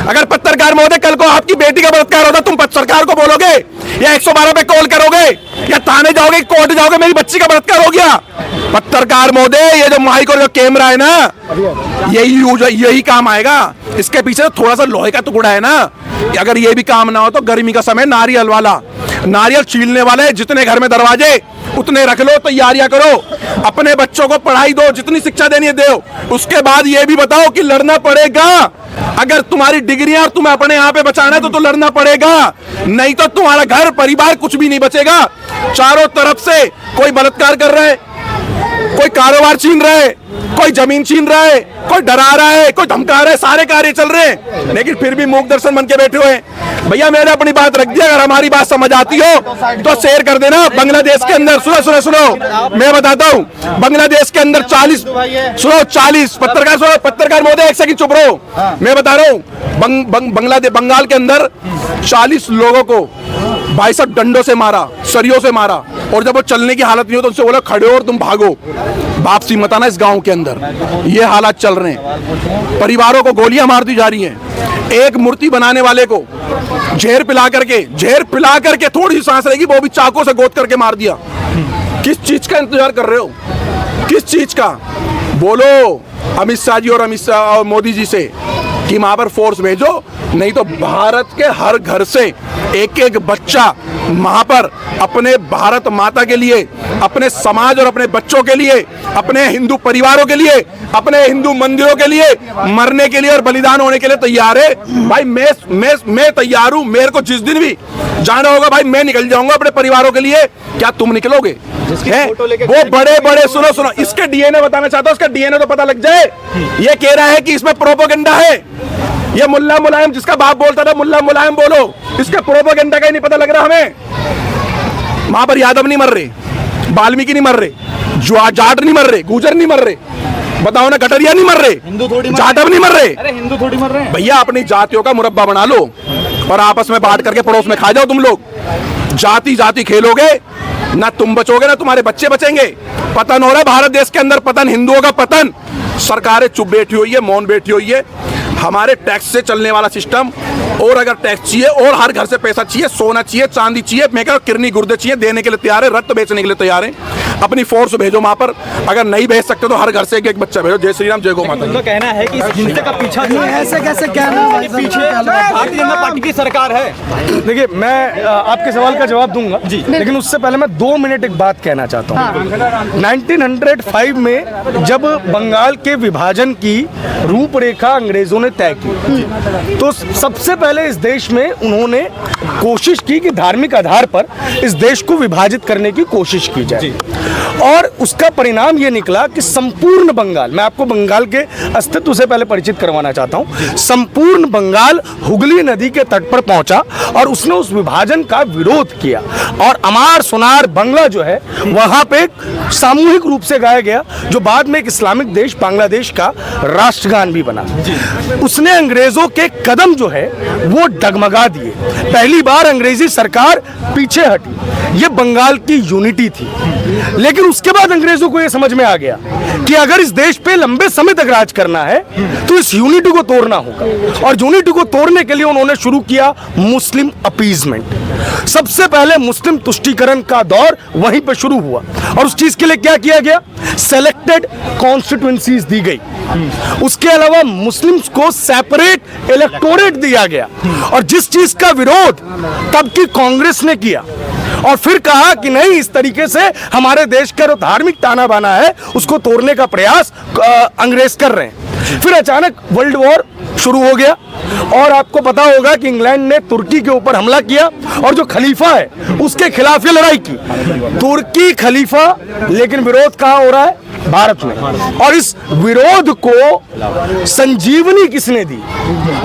अगर पत्रकार महोदय कल को आपकी बेटी का बलात्कार होता, तुम सरकार को बोलोगे या 112 पे कॉल करोगे या थाने जाओगे, कोर्ट जाओगे, मेरी बच्ची का बलात्कार हो गया? पत्रकार महोदय, ये जो माइक और जो कैमरा है ना, यही काम आएगा। इसके पीछे थोड़ा सा लोहे का टुकड़ा है ना, अगर ये भी काम ना हो तो गर्मी का समय नारियल वाला, नारियल छीलने वाले जितने घर में दरवाजे उतने रख लो, तैयारियां करो, अपने बच्चों को पढ़ाई दो, जितनी शिक्षा देनी है दो। उसके बाद ये भी बताओ कि लड़ना पड़ेगा। अगर तुम्हारी डिग्रियां और तुम्हें अपने यहाँ पे बचाना है तो लड़ना पड़ेगा, नहीं तो तुम्हारा घर परिवार कुछ भी नहीं बचेगा। चारों तरफ से कोई बलात्कार कर रहा है, कोई कारोबार छीन रहा है, कोई जमीन छीन रहा है, कोई डरा रहा है, कोई धमका रहा है, सारे कार्य चल रहे हैं, लेकिन फिर भी मूक दर्शन बन के बैठे हुए हैं। भैया मैंने अपनी बात रख दी, अगर हमारी बात समझ आती हो तो शेयर कर देना। बांग्लादेश के अंदर सुनो मैं बताता हूँ, बांग्लादेश के अंदर 40 पत्रकार महोदय एक सेकंड चुप रहो, मैं बता रहा हूँ। बंगाल के अंदर 40 लोगों को भाई साहब डंडों से मारा, सरियों से मारा, और जब वो चलने की हालत नहीं हो तो उनसे बोला खड़े हो और तुम भागो, वापसी मत आना। इस गांव के अंदर ये हालात चल रहे हैं, परिवारों को गोलियां मार दी जा रही हैं। एक मूर्ति बनाने वाले को जहर पिला करके थोड़ी सी सांस रहेगी वो भी चाकू से गोद करके मार दिया। किस चीज का इंतजार कर रहे हो? किस चीज का? बोलो अमित शाह जी और मोदी जी से कि वहां पर फोर्स भेजो, नहीं तो भारत के हर घर से एक एक बच्चा वहां पर अपने भारत माता के लिए, अपने समाज और अपने बच्चों के लिए, अपने हिंदू परिवारों के लिए, अपने हिंदू मंदिरों के लिए मरने के लिए और बलिदान होने के लिए तैयार है। भाई मैं तैयार हूं, मेरे को जिस दिन भी जाना होगा भाई मैं निकल जाऊंगा अपने परिवारों के लिए। क्या तुम निकलोगे? वो बड़े सुनो इसके डीएनए बताना चाहता हूं, इसका डीएनए तो पता लग जाए। ये कह रहा है कि इसमें प्रोपेगेंडा है। ये मुल्ला मुलायम जिसका बाप बोलता था मुल्ला मुलायम बोलो, इसका प्रोपेगेंडा का ही नहीं पता लग रहा हमें। वहां पर यादव नहीं मर रहे, वाल्मीकि नहीं मर रहे, जाट नहीं मर रहे, गुजर नहीं मर रहे, बताओ ना, कटरिया नहीं मर रहे, हिंदू थोड़ी जाटव नहीं मर रहे। अरे हिंदू थोड़ी मर रहे हैं भैया। अपनी जातियों का मुरब्बा बना लो और आपस में बांट करके पड़ोस में खा जाओ। तुम लोग जाति खेलोगे ना, तुम बचोगे ना तुम्हारे बच्चे बचेंगे। पतन हो रहा है भारत देश के अंदर, पतन, हिंदुओं का पतन। सरकारें चुप बैठी हुई है, मौन बैठी हुई है। हमारे टैक्स से चलने वाला सिस्टम, और अगर टैक्स चाहिए और हर घर से पैसा चाहिए, सोना चाहिए, चांदी चाहिए, मैं कह किडनी गुर्दे चाहिए, देने के लिए तैयार है, रक्त बेचने के लिए तैयार है। अपनी फोर्स भेजो वहां पर, अगर नहीं भेज सकते तो हर घर से एक बच्चा भेजो। जय श्री राम, जय गौ माता। उनका कहना है कि इस हिंसे का पीछा ऐसे कैसे कहना, पीछे भारतीय जनता पार्टी की सरकार है। देखिए मैं आपके सवाल का जवाब दूंगा जी, लेकिन उससे पहले मैं 2 मिनट एक बात कहना चाहता हूँ। 1905 में जब बंगाल के विभाजन की रूपरेखा अंग्रेजों ने तय की, तो सबसे पहले इस देश में उन्होंने कोशिश की कि धार्मिक आधार पर इस देश को विभाजित करने की कोशिश की जाए, और उसका परिणाम ये निकला कि संपूर्ण बंगाल, मैं आपको बंगाल के अस्तित्व से पहले परिचित करवाना चाहता हूं, संपूर्ण बंगाल हुगली नदी के तट पर पहुंचा और उसने उस विभाजन का विरोध किया, और अमार सुनार बंगला जो है वहां पे सामूहिक रूप से गाया गया, जो बाद में एक इस्लामिक देश बांग्लादेश का राष्ट्रगान भी बना। उसने अंग्रेजों के कदम जो है वो डगमगा दिए। पहली बार अंग्रेजी सरकार पीछे हटी, ये बंगाल की यूनिटी थी। लेकिन उसके बाद अंग्रेजों को यह समझ में आ गया कि अगर इस देश पे लंबे समय तक राज करना है तो इस यूनिटी को तोड़ना होगा, और यूनिटी को तोड़ने के लिए उन्होंने शुरू किया मुस्लिम अपीजमेंट। सबसे पहले मुस्लिम तुष्टीकरण का दौर वहीं पे शुरू हुआ, और उस चीज के लिए क्या किया गया? सेलेक्टेड कॉन्स्टिट्यूएंसीज दी गई, उसके अलावा मुस्लिम्स को सेपरेट इलेक्टोरेट दिया गया, और जिस चीज का विरोध तब की कांग्रेस ने किया, और फिर कहा कि नहीं, इस तरीके से हमारे देश का जो धार्मिक ताना बाना है उसको तोड़ने का प्रयास अंग्रेज कर रहे हैं। फिर अचानक वर्ल्ड वॉर शुरू हो गया, और आपको पता होगा कि इंग्लैंड ने तुर्की के ऊपर हमला किया, और जो खलीफा है उसके खिलाफ ये लड़ाई की। तुर्की खलीफा, लेकिन विरोध कहाँ हो रहा है? भारत में। और इस विरोध को संजीवनी किसने दी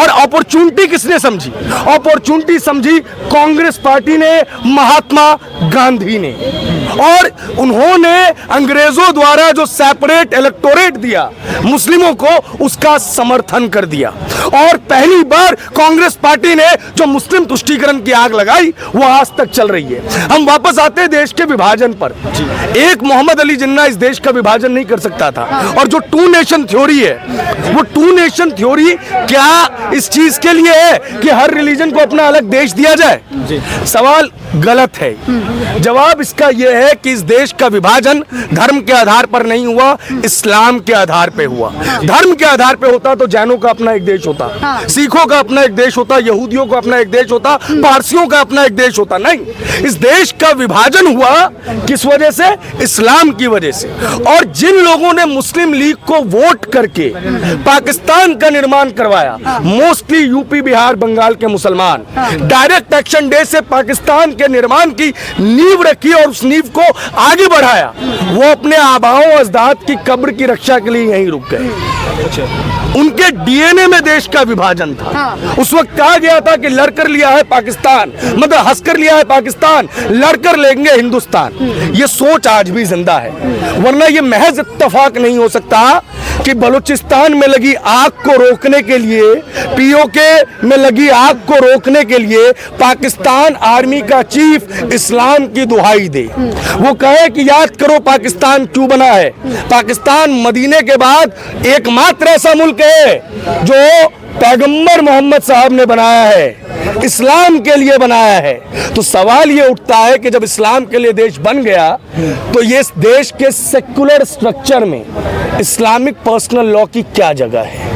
और अपॉर्चुनिटी किसने समझी? अपॉर्चुनिटी समझी कांग्रेस पार्टी ने, महात्मा गांधी ने, और उन्होंने अंग्रेजों द्वारा जो सेपरेट इलेक्टोरेट दिया मुस्लिमों को, उसका समर्थन कर दिया। और पहली बार कांग्रेस पार्टी ने जो मुस्लिम तुष्टीकरण की आग लगाई वो आज तक चल रही है। हम वापस आते हैं देश के विभाजन पर। एक मोहम्मद अली जिन्ना इस देश का विभाजन विभाजन नहीं कर सकता था। और जो टू नेशन थ्योरी है, वो टू नेशन थ्योरी क्या इस चीज के लिए है कि हर रिलीजन को अपना अलग देश दिया जाए? सवाल गलत है। जवाब इसका यह है कि इस देश का विभाजन धर्म के आधार पर नहीं हुआ, इस्लाम के आधार पे हुआ। धर्म के आधार पे होता तो जैनों का अपना एक देश होता, सिखों का अपना एक देश होता, यहूदियों का अपना एक देश होता, पारसियों का अपना एक देश होता। नहीं, इस देश का विभाजन हुआ किस वजह से? इस्लाम की वजह से। और जिन लोगों ने मुस्लिम लीग को वोट करके पाकिस्तान का निर्माण करवाया, मोस्टली यूपी, बिहार, बंगाल के मुसलमान, डायरेक्ट एक्शन डे से पाकिस्तान के निर्माण की नींव रखी और उस नींव को आगे बढ़ाया, वो अपने आबाओं अजदाद की कब्र की रक्षा के लिए यहीं रुक गए। उनके डीएनए में देश का विभाजन था। उस वक्त कहा गया था कि लड़कर लिया है पाकिस्तान, मतलब हंसकर लिया है पाकिस्तान, लड़कर लेंगे हिंदुस्तान। ये सोच आज भी जिंदा है, वरना ये महज इत्तेफाक नहीं हो सकता कि बलूचिस्तान में लगी आग को रोकने के लिए, पीओके में लगी आग को रोकने के लिए पाकिस्तान आर्मी का चीफ इस्लाम की दुहाई दे। वो कहे कि याद करो पाकिस्तान क्यों बना है। पाकिस्तान मदीने के बाद एकमात्र ऐसा मुल्क है जो पैगंबर मोहम्मद साहब ने बनाया है, इस्लाम के लिए बनाया है। तो सवाल ये उठता है कि जब इस्लाम के लिए देश बन गया तो ये देश के सेक्युलर स्ट्रक्चर में इस्लामिक पर्सनल लॉ की क्या जगह है?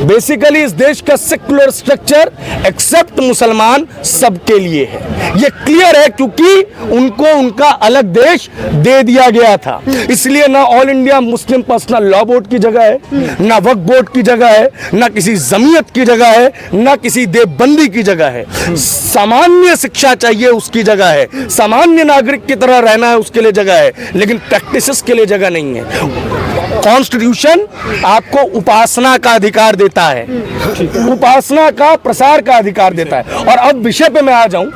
बेसिकली इस देश का सेक्युलर स्ट्रक्चर एक्सेप्ट मुसलमान सबके लिए है। ये क्लियर है क्योंकि उनको उनका अलग देश दे दिया गया था। इसलिए ना all India Muslim personal law board की जगह है, ना वक्फ बोर्ड की जगह है, ना किसी जमीयत की जगह है, ना किसी देवबंदी की जगह है। सामान्य शिक्षा चाहिए उसकी जगह है, सामान्य नागरिक की तरह रहना है उसके लिए जगह है, लेकिन प्रैक्टिसेस के लिए जगह नहीं है। कॉन्स्टिट्यूशन आपको उपासना का अधिकार देता है, उपासना का प्रसार का अधिकार देता है। और अब विषय पे मैं आ जाऊं।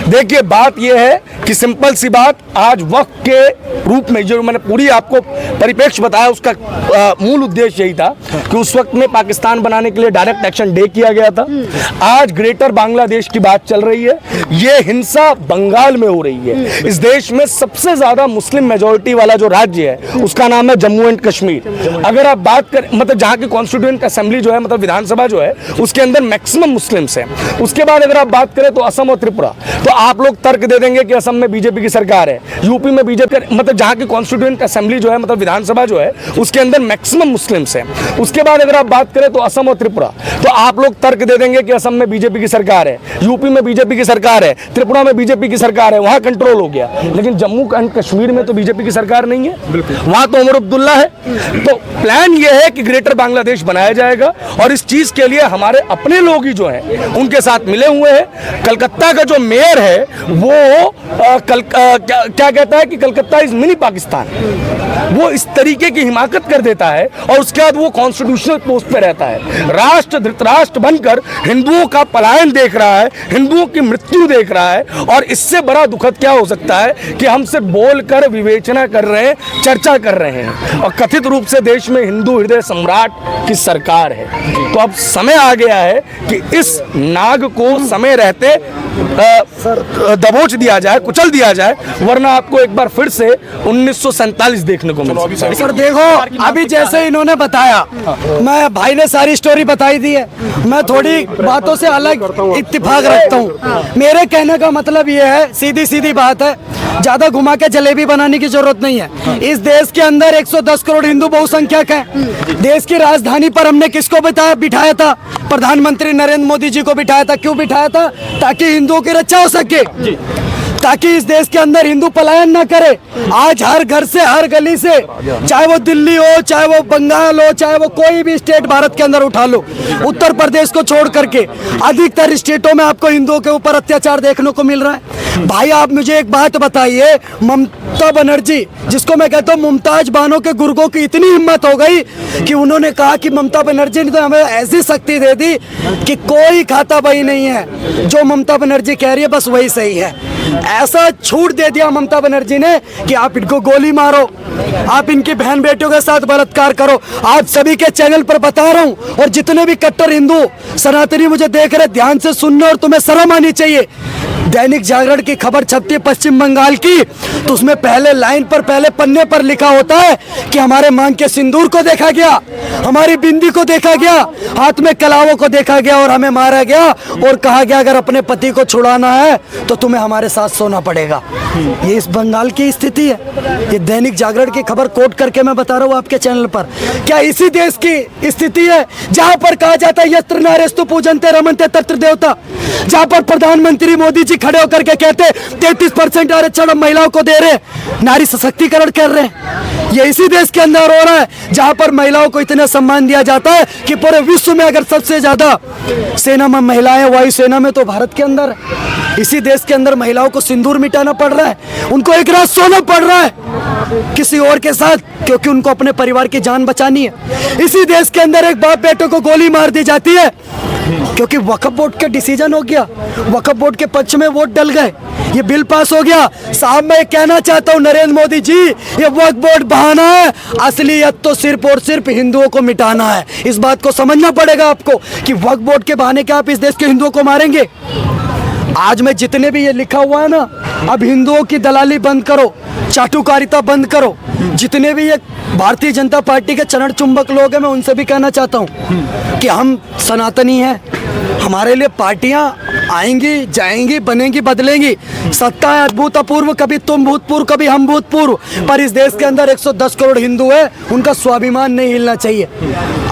देखिए बात यह है कि सिंपल सी बात, आज वक्त के रूप में जो मैंने पूरी आपको परिप्रेक्ष्य बताया, उसका मूल उद्देश्य यही था कि उस वक्त में पाकिस्तान बनाने के लिए डायरेक्ट एक्शन डे किया गया था। आज ग्रेटर बांग्लादेश की बात चल रही है, ये हिंसा बंगाल में हो रही है। इस देश में सबसे ज्यादा मुस्लिम मेजोरिटी वाला जो राज्य है उसका नाम है जम्मू एंड कश्मीर। अगर आप बात करें, मतलब जहां की कॉन्स्टिट्यूएंट असेंबली जो है, मतलब विधानसभा जो है, उसके अंदर मैक्सिमम मुस्लिम्स हैं। उसके बाद अगर आप बात करें तो असम और त्रिपुरा, तो आप लोग तर्क दे देंगे कि असम में बीजेपी की सरकार है, यूपी में बीजेपी, मतलब जहां की कॉन्स्टिट्यूएंट असेंबली जो है, मतलब विधानसभा जो है, उसके अंदर मैक्सिमम मुस्लिम्स हैं। उसके बाद अगर आप बात करें तो असम और त्रिपुरा, तो आप लोग तर्क दे देंगे कि असम में बीजेपी की सरकार है, यूपी में बीजेपी की सरकार है, त्रिपुरा में बीजेपी की सरकार है, वहां कंट्रोल हो गया। लेकिन जम्मू एंड कश्मीर में तो बीजेपी की सरकार नहीं है, वहां तो उमर अब्दुल्ला है। तो प्लान ये है कि ग्रेटर बांग्लादेश बनाया जाएगा और इस चीज के लिए हमारे अपने लोग ही जो हैं उनके साथ मिले हुए हैं। कलकत्ता का जो मेयर है वो क्या कहता है कि कलकत्ता इज मिनी पाकिस्तान, वो इस तरीके की हिमाकत कर देता है और उसके बाद वो कॉन्स्टिट्यूशनल पोस्ट पे रहता है। राष्ट्र धृतराष्ट्र बनकर हिंदुओं का पलायन देख रहा है, हिंदुओं की मृत्यु देख रहा है। और इससे बड़ा दुखद क्या हो सकता है कि हम सिर्फ बोलकर विवेचना कर रहे हैं, चर्चा कर रहे हैं, और कथित रूप से देश में हिंदू हृदय सम्राट की सरकार है। तो अब समय आ गया है कि इस नाग को समय रहते दबोच दिया जाए, कुचल दिया जाए, वरना आपको एक बार फिर से 1947 देखने को मिल सकता है। सर देखो, अभी जैसे इन्होंने बताया, मैं भाई ने सारी स्टोरी बताई दी है, मैं थोड़ी बातों से अलग इत्तेफाक रखता हूँ। मेरे कहने का मतलब ये है, सीधी सीधी बात है, ज्यादा घुमा के जलेबी बनाने की जरूरत नहीं है। इस देश के अंदर 110 करोड़ हिंदू बहुसंख्यक हैं। देश की राजधानी पर हमने किसको बिठाया था? प्रधानमंत्री नरेंद्र मोदी जी को बिठाया था। क्यों बिठाया था? ताकि हिंदुओं की रक्षा हो सके, ताकि इस देश के अंदर हिंदू पलायन ना करे। आज हर घर से, हर गली से, चाहे वो दिल्ली हो, चाहे वो बंगाल हो, चाहे वो कोई भी स्टेट भारत के अंदर उठा लो, उत्तर प्रदेश को छोड़ करके अधिकतर स्टेटों में आपको हिंदुओं के ऊपर अत्याचार देखने को मिल रहा है। भाई आप मुझे एक बात बताइए, ममता बनर्जी, जिसको मैं कहता हूँ मुमताज बानो के गुर्गों की इतनी हिम्मत हो गई कि उन्होंने कहा कि ममता बनर्जी ने तो हमें ऐसी शक्ति दे दी कि कोई खाता बही नहीं है, जो ममता बनर्जी कह रही है बस वही सही है। ऐसा छूट दे दिया ममता बनर्जी ने कि आप इनको गोली मारो, आप इनकी बहन बेटियों के साथ बलात्कार करो। आप सभी के चैनल पर बता रहा हूं, और जितने भी कट्टर हिंदू सनातनी मुझे देख रहे, ध्यान से सुनने और तुम्हें शर्म आनी चाहिए। दैनिक जागरण की खबर छपती है पश्चिम बंगाल की, तो उसमें पहले लाइन पर, पहले पन्ने पर लिखा होता है कि हमारे मांग के सिंदूर को देखा गया, हमारी बिंदी को देखा गया, हाथ में कलावों को देखा गया और हमें मारा गया और कहा गया अगर अपने पति को छुड़ाना है तो तुम्हें हमारे साथ सोना पड़ेगा। ये इस बंगाल की स्थिति है। ये दैनिक जागरण की खबर कोट करके मैं बता रहा हूँ आपके चैनल पर। क्या इसी देश की स्थिति है जहां पर कहा जाता है यत्र नारेस्तु पूजन्ते रमन्ते तत्र देवता, जहां पर प्रधानमंत्री मोदी जी खड़े होकर के कहते 33% आरक्षण हम महिलाओं को दे रहे, नारी सशक्तिकरण कर रहे हैं। ये इसी देश के अंदर हो रहा है जहां पर महिलाओं को इतना सम्मान दिया जाता है कि पूरे विश्व में अगर सबसे ज्यादा सेना में महिलाएं वायुसेना में तो भारत के अंदर है। इसी देश के अंदर महिलाओं को सिंदूर मिटाना पड़ रहा है, उनको एक रात सोना पड़ रहा है किसी और के साथ, क्योंकि उनको अपने परिवार की जान बचानी है। इसी देश के अंदर एक बाप बेटे को गोली मार दी जाती है क्योंकि वक्फ बोर्ड का डिसीजन हो गया, वक्फ बोर्ड के पक्ष में वोट डल गए, ये बिल पास हो गया। साहब मैं कहना चाहता हूँ नरेंद्र मोदी जी, ये वक्फ बोर्ड बहाना है, असलियत तो सिर्फ और सिर्फ हिंदुओं को मिटाना है। इस बात को समझना पड़ेगा आपको कि वक्फ बोर्ड के बहाने के आप इस देश के हिंदुओं को मारेंगे। आज में जितने भी ये लिखा हुआ है ना, अब हिंदुओं की दलाली बंद करो, चाटुकारिता बंद करो। जितने भी ये भारतीय जनता पार्टी के चरण चुंबक लोग हैं, मैं उनसे भी कहना चाहता हूँ कि हम सनातनी हैं, हमारे लिए पार्टियां आएंगी जाएंगी बनेंगी बदलेंगी, सत्ता है अभूतपूर्व, कभी तुम भूतपूर्व कभी हम भूतपूर्व, पर इस देश के अंदर 110 करोड़ हिंदू है, उनका स्वाभिमान नहीं हिलना चाहिए।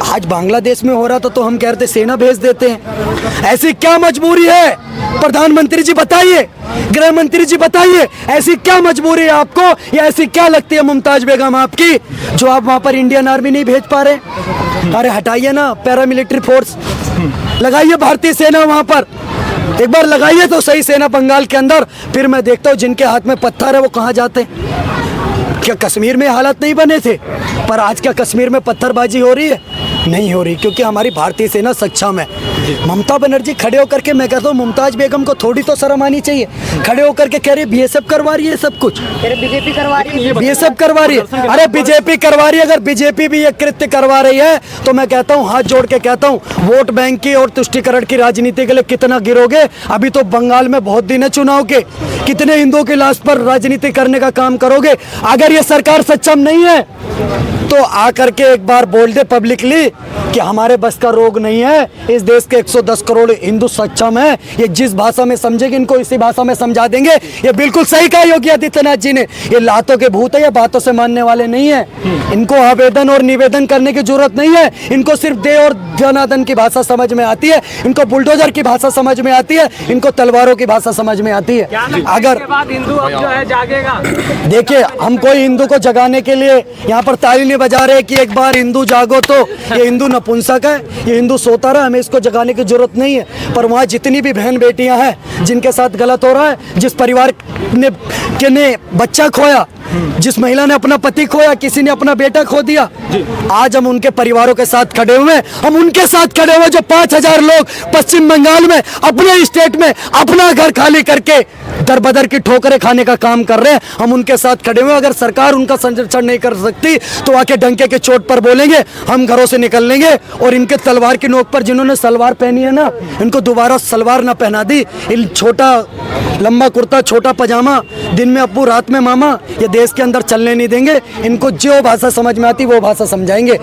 आज बांग्लादेश में हो रहा था तो हम कह रहे थे सेना भेज देते हैं, ऐसी क्या मजबूरी है प्रधानमंत्री जी बताइए, गृह मंत्री जी बताइए, ऐसी क्या मजबूरी है आपको, या ऐसी क्या लगती है मुमताज बेगम आपकी जो आप वहां पर इंडियन आर्मी नहीं भेज पा रहे? अरे हटाइए ना पैरामिलिट्री फोर्स, लगाइए भारतीय सेना वहां पर, एक बार लगाइए तो सही सेना बंगाल के अंदर, फिर मैं देखता हूँ जिनके हाथ में पत्थर है वो कहाँ जाते हैं। क्या कश्मीर में हालात नहीं बने थे, पर आज क्या कश्मीर में पत्थरबाजी हो रही है? नहीं हो रही, क्योंकि हमारी भारतीय सेना सक्षम है। ममता बनर्जी खड़े होकर के, मैं कहता हूँ मुमताज बेगम को थोड़ी तो शर्म आनी चाहिए, खड़े होकर के कह रही है बीएसएफ करवा रही है सब कुछ, बीजेपी करवा रही है, बीएसएफ करवा रही है। अरे बीजेपी करवा रही है, अगर बीजेपी भी ये कृत्य करवा रही है तो मैं कहता हूँ हाथ जोड़ के कहता हूँ वोट बैंक की और तुष्टीकरण की राजनीति के लिए कितना गिरोगे? अभी तो बंगाल में बहुत दिन है चुनाव के, कितने हिंदुओं की लाश पर राजनीति करने का काम करोगे? अगर ये सरकार सक्षम नहीं है तो आकर के एक बार बोल दे पब्लिकली कि हमारे बस का रोग नहीं है, इस देश के 110 करोड़ हिंदू सक्षम है, ये जिस भाषा में समझेंगे इनको इसी भाषा में समझा देंगे। ये बिल्कुल सही कहा योगी आदित्यनाथ जी ने, ये लातों के भूत है, ये बातों से मानने वाले नहीं है। इनको आवेदन और निवेदन करने की जरूरत नहीं है, इनको सिर्फ दे और जनादन की भाषा समझ में आती है, इनको बुलडोजर की भाषा समझ में आती है, इनको तलवारों की भाषा समझ में आती है। अगर हिंदू अब जो है जागेगा, देखिए हम कोई हिंदू को जगाने के लिए यहाँ पर ताली नहीं बजा रहे कि एक बार हिंदू जागो, तो ये हिंदू नपुंसक है, ये हिंदू सोता रहा, हमें इसको जगाने की जरूरत नहीं है। पर वहाँ जितनी भी बहन बेटियां हैं जिनके साथ गलत हो रहा है, जिस परिवार ने बच्चा खोया, जिस महिला ने अपना पति खोया, किसी ने अपना बेटा खो दिया, आज हम उनके परिवारों के साथ खड़े हुए, हम उनके साथ खड़े हुए जो 5000 लोग पश्चिम बंगाल में अपने स्टेट में अपना घर खाली करके दर बदर की ठोकरें खाने का काम कर रहे हैं, हम उनके साथ खड़े हुए। अगर सरकार उनका संरक्षण नहीं कर सकती तो आके डंके के चोट पर बोलेंगे, हम घरों से निकल लेंगे और इनके तलवार की नोक पर जिन्होंने सलवार पहनी है ना, इनको दोबारा सलवार ना पहना दी, इन छोटा लंबा कुर्ता छोटा पजामा, दिन में अब्बू रात में मामा, ये देश के अंदर चलने नहीं देंगे। इनको जो भाषा समझ में आती वो भाषा समझाएंगे।